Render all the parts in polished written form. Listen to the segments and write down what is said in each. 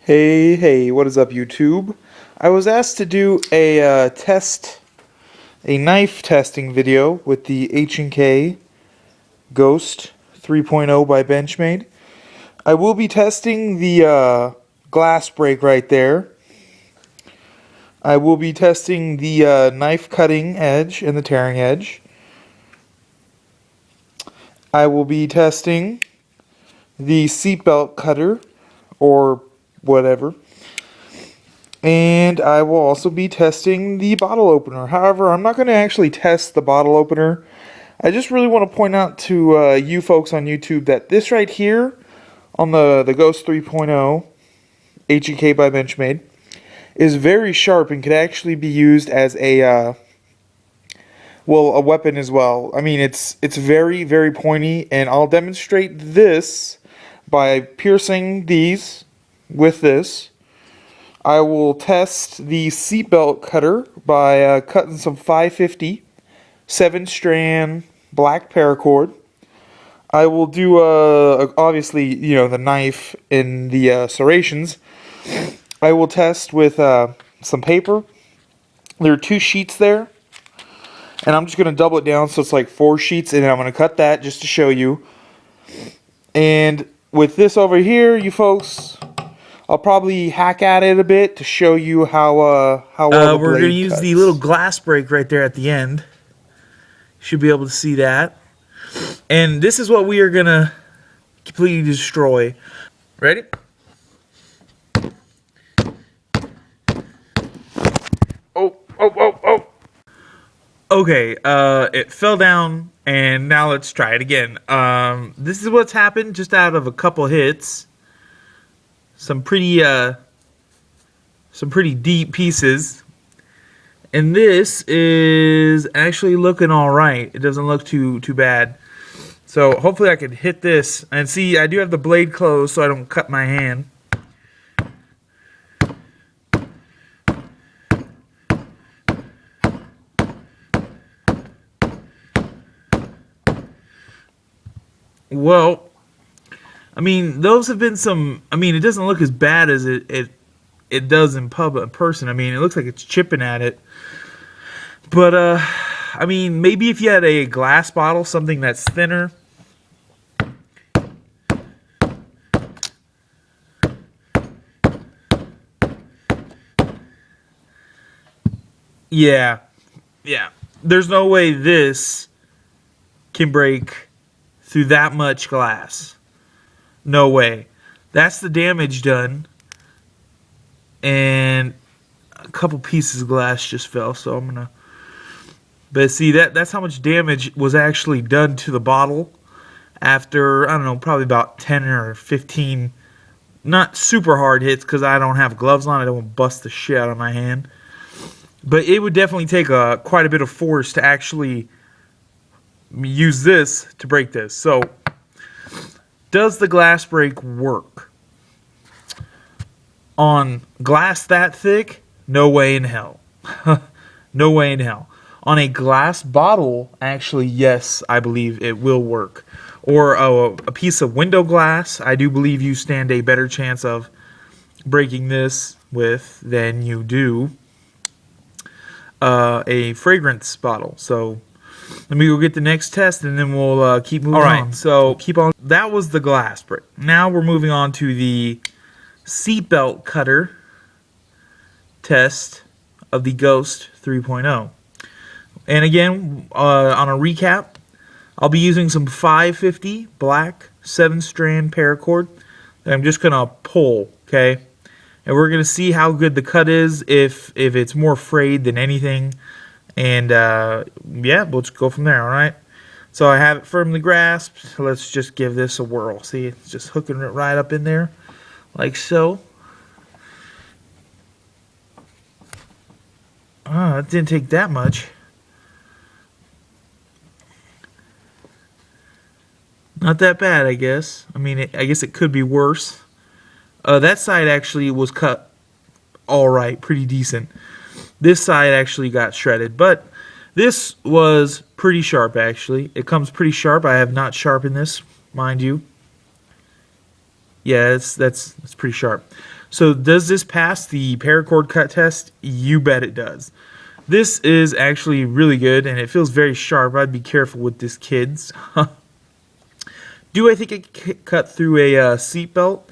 Hey, what is up, YouTube? I was asked to do a knife testing video with the H&K Ghost 3.0 by Benchmade. I will be testing the glass break right there. I will be testing the knife cutting edge and the tearing edge. I will be testing the seatbelt cutter, or whatever. And I will also be testing the bottle opener. However, I'm not going to actually test the bottle opener. I just really want to point out to you folks on YouTube that this right here on the Ghost 3.0 H&K by Benchmade is very sharp and could actually be used as a weapon as well. I mean, it's very, very pointy, and I'll demonstrate this by piercing these with this. I will test the seatbelt cutter by cutting some 550 7-strand black paracord. I will do obviously, the knife and the serrations. I will test with some paper. There are 2 sheets there, and I'm just going to double it down so it's like 4 sheets, and then I'm going to cut that just to show you. And with this over here, you folks, I'll probably hack at it a bit to show you how well the we're blade going to use cuts. the little glass break right there at the end. Should be able to see that. And this is what we are going to completely destroy. Ready? Oh. Okay, it fell down, and now let's try it again. This is what's happened just out of a couple hits. Some pretty deep pieces. And this is actually looking alright. It doesn't look too bad. So hopefully I can hit this. And see, I do have the blade closed so I don't cut my hand. Well, I mean, those have been some. I mean, it doesn't look as bad as it does in person. I mean, it looks like it's chipping at it. But I mean, maybe if you had a glass bottle, something that's thinner. Yeah. There's no way this can break through that much glass. No way. That's the damage done. And a couple pieces of glass just fell, so I'm gonna. But see, that's how much damage was actually done to the bottle after, I don't know, probably about 10 or 15 not super hard hits, because I don't have gloves on. I don't want to bust the shit out of my hand. But it would definitely take quite a bit of force to actually use this to break this. So, does the glass break work? On glass that thick? No way in hell. No way in hell. On a glass bottle, actually, yes, I believe it will work. Or a piece of window glass, I do believe you stand a better chance of breaking this with than you do a fragrance bottle. So let me go get the next test, and then we'll keep moving on. All right, so keep on. That was the glass break. Now we're moving on to the seatbelt cutter test of the Ghost 3.0. And again, on a recap, I'll be using some 550 black 7-strand paracord that I'm just going to pull, okay? And we're going to see how good the cut is, if it's more frayed than anything. And, yeah, we'll just go from there, all right? So I have it firmly grasped. Let's just give this a whirl. See, it's just hooking it right up in there, like so. Oh, it didn't take that much. Not that bad, I guess. I mean, I guess it could be worse. That side actually was cut all right, pretty decent. This side actually got shredded, but this was pretty sharp, actually. It comes pretty sharp. I have not sharpened this, mind you. Yeah, that's pretty sharp. So does this pass the paracord cut test? You bet it does. This is actually really good, and it feels very sharp. I'd be careful with this, kids. Do I think it could cut through a seat belt?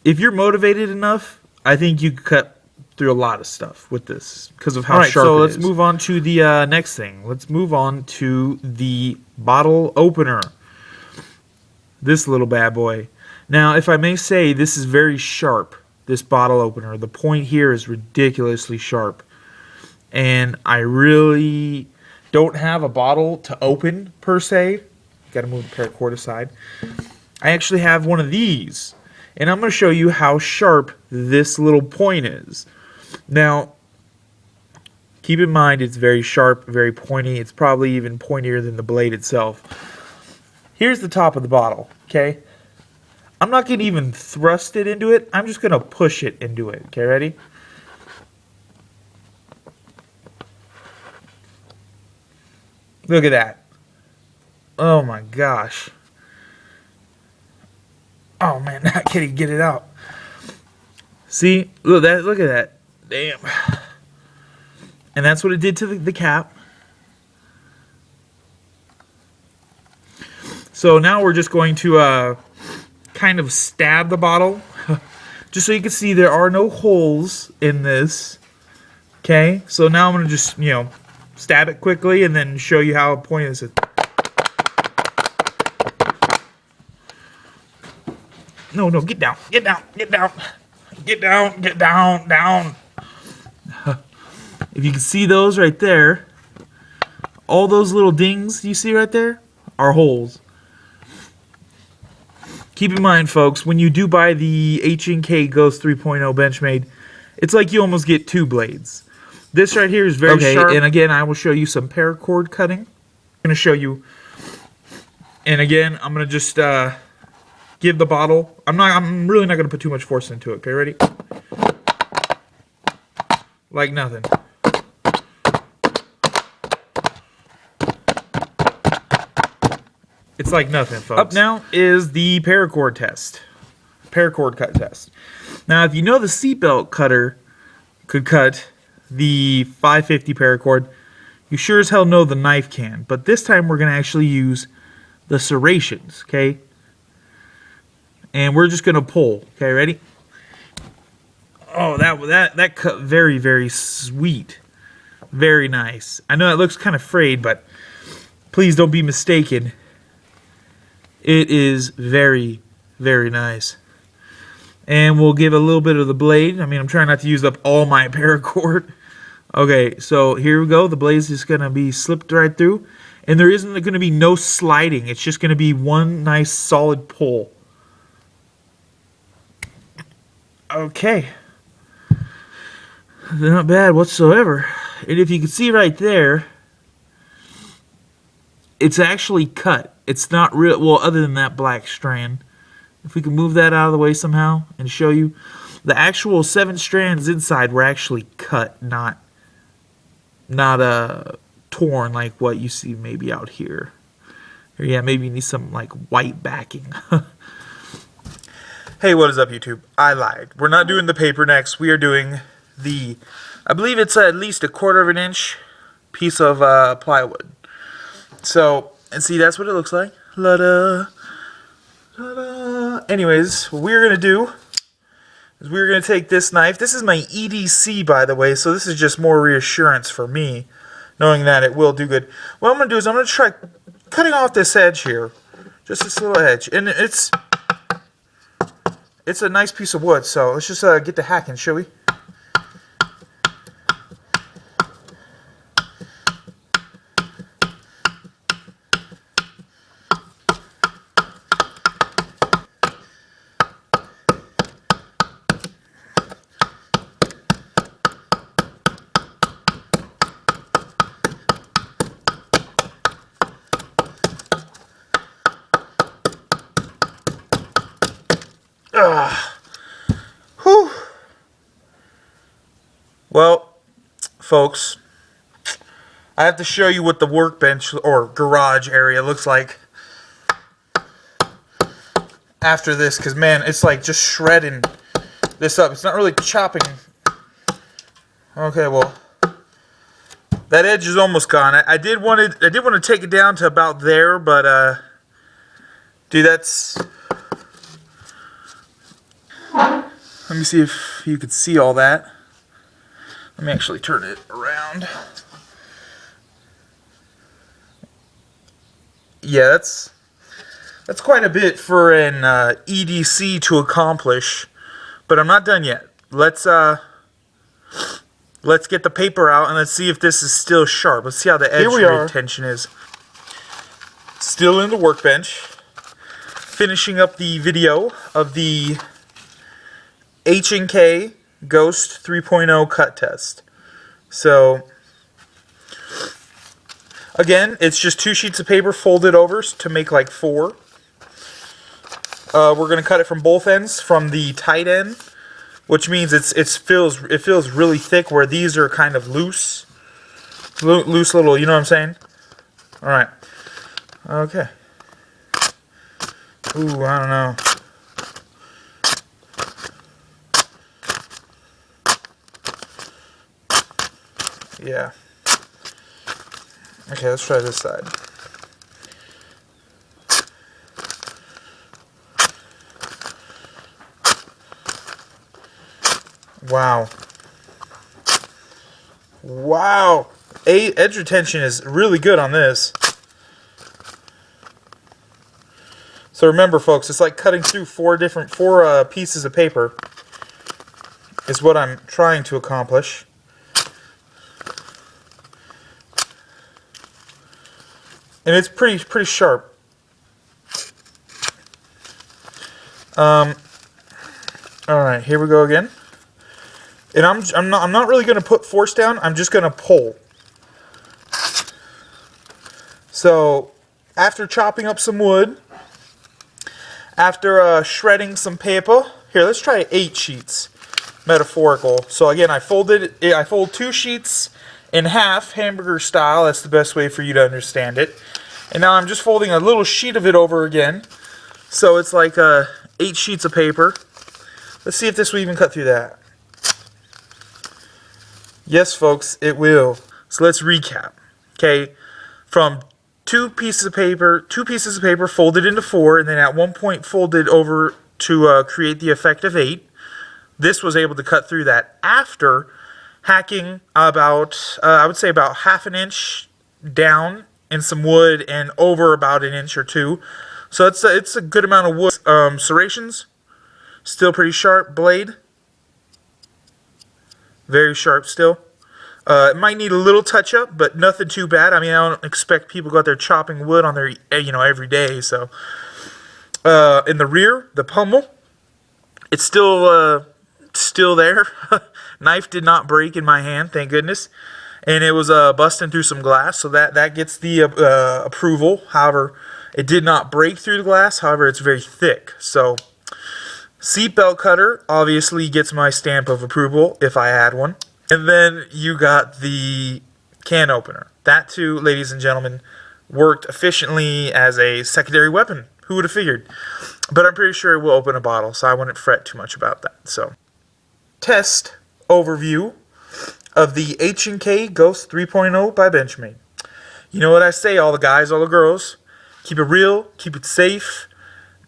If you're motivated enough, I think you could cut through a lot of stuff with this because of how sharp it is. So let's move on to the next thing. Let's move on to the bottle opener. This little bad boy. Now, if I may say, this is very sharp, this bottle opener. The point here is ridiculously sharp. And I really don't have a bottle to open, per se. Got to move the paracord aside. I actually have one of these. And I'm going to show you how sharp this little point is. Now, keep in mind it's very sharp, very pointy. It's probably even pointier than the blade itself. Here's the top of the bottle, okay? I'm not going to even thrust it into it. I'm just going to push it into it. Okay, ready? Look at that. Oh my gosh. Oh man, I can't even get it out. See? Look at that. Damn. And that's what it did to the cap. So now we're just going to kind of stab the bottle. Just so you can see there are no holes in this. Okay? So now I'm going to just, stab it quickly and then show you how pointy this is. No, get down. Get down. Get down. Get down. Get down. Down. If you can see those right there, all those little dings you see right there are holes. Keep in mind, folks, when you do buy the H&K Ghost 3.0 Benchmade, it's like you almost get two blades. This right here is very sharp. And again, I will show you some paracord cutting. I'm going to show you. And again, I'm going to just give the bottle. I'm really not going to put too much force into it. Okay, ready? Like nothing. It's like nothing, folks. Up now is the paracord test. Paracord cut test. Now, if you know the seatbelt cutter could cut the 550 paracord, you sure as hell know the knife can. But this time we're going to actually use the serrations, okay? And we're just going to pull. Okay, ready? Oh, that cut very, very sweet. Very nice. I know it looks kind of frayed, but please don't be mistaken. It is very, very nice. And we'll give a little bit of the blade. I mean, I'm trying not to use up all my paracord. Okay, so here we go. The blade's just going to be slipped right through. And there isn't going to be no sliding. It's just going to be one nice solid pull. Okay. Not bad whatsoever. And if you can see right there, it's actually cut. It's not real, well, other than that black strand. If we can move that out of the way somehow and show you, the actual 7 strands inside were actually cut, not torn like what you see maybe out here. Or yeah, maybe you need some like white backing. Hey, what is up, YouTube? I lied. We're not doing the paper next. We are doing the, I believe it's at least 1/4 of an inch piece of plywood. So, and see, that's what it looks like. La-da, la-da. Anyways, what we're going to do is we're going to take this knife. This is my EDC, by the way, so this is just more reassurance for me, knowing that it will do good. What I'm going to do is I'm going to try cutting off this edge here. Just this little edge. And it's a nice piece of wood, so let's just get to hacking, shall we? Whew. Well, folks, I have to show you what the workbench or garage area looks like after this, because man, it's like just shredding this up. It's not really chopping. Okay, well, that edge is almost gone. I did want to take it down to about there, but dude, that's. Let me see if you could see all that. Let me actually turn it around. Yeah, that's quite a bit for an EDC to accomplish, but I'm not done yet. Let's get the paper out and let's see if this is still sharp. Let's see how the edge retention is. Still in the workbench, finishing up the video of the H&K Ghost 3.0 cut test. So again, it's just 2 sheets of paper folded over to make like 4. We're gonna cut it from both ends, from the tight end, which means it feels really thick, where these are kind of loose little. You know what I'm saying? All right. Okay. Ooh, I don't know. Yeah. Okay, let's try this side. Wow. Wow. Edge retention is really good on this. So remember, folks, it's like cutting through four pieces of paper is what I'm trying to accomplish. And it's pretty sharp. All right, here we go again. And I'm not really going to put force down. I'm just going to pull. So after chopping up some wood, after shredding some paper, here, let's try 8 sheets, metaphorical. So again, I fold 2 sheets in half, hamburger style. That's the best way for you to understand it. And now I'm just folding a little sheet of it over again. So it's like 8 sheets of paper. Let's see if this will even cut through that. Yes, folks, it will. So let's recap. Okay, from 2 pieces of paper folded into 4, and then at one point folded over to create the effect of 8. This was able to cut through that after hacking about, I would say about ½ inch down in some wood and over about 1 inch or 2. So it's a good amount of wood. Serrations, still pretty sharp. Blade, very sharp still. It might need a little touch up, but nothing too bad. I mean, I don't expect people to go out there chopping wood on their, every day. So, in the rear, the pommel, it's still there. Knife did not break in my hand, thank goodness. And it was busting through some glass, so that gets the approval. However, it did not break through the glass. However, it's very thick. So, seatbelt cutter obviously gets my stamp of approval if I had one. And then you got the can opener. That too, ladies and gentlemen, worked efficiently as a secondary weapon. Who would have figured? But I'm pretty sure it will open a bottle, so I wouldn't fret too much about that. So, test overview of the H&K Ghost 3.0 by Benchmade. You know what I say, all the guys, all the girls. Keep it real, keep it safe.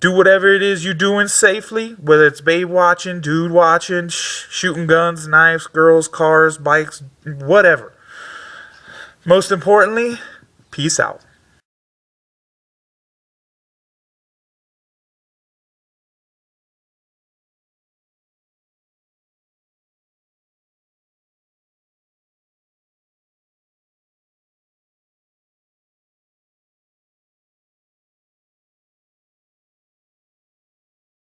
Do whatever it is you're doing safely, whether it's babe watching, dude watching, shooting guns, knives, girls, cars, bikes, whatever. Most importantly, peace out.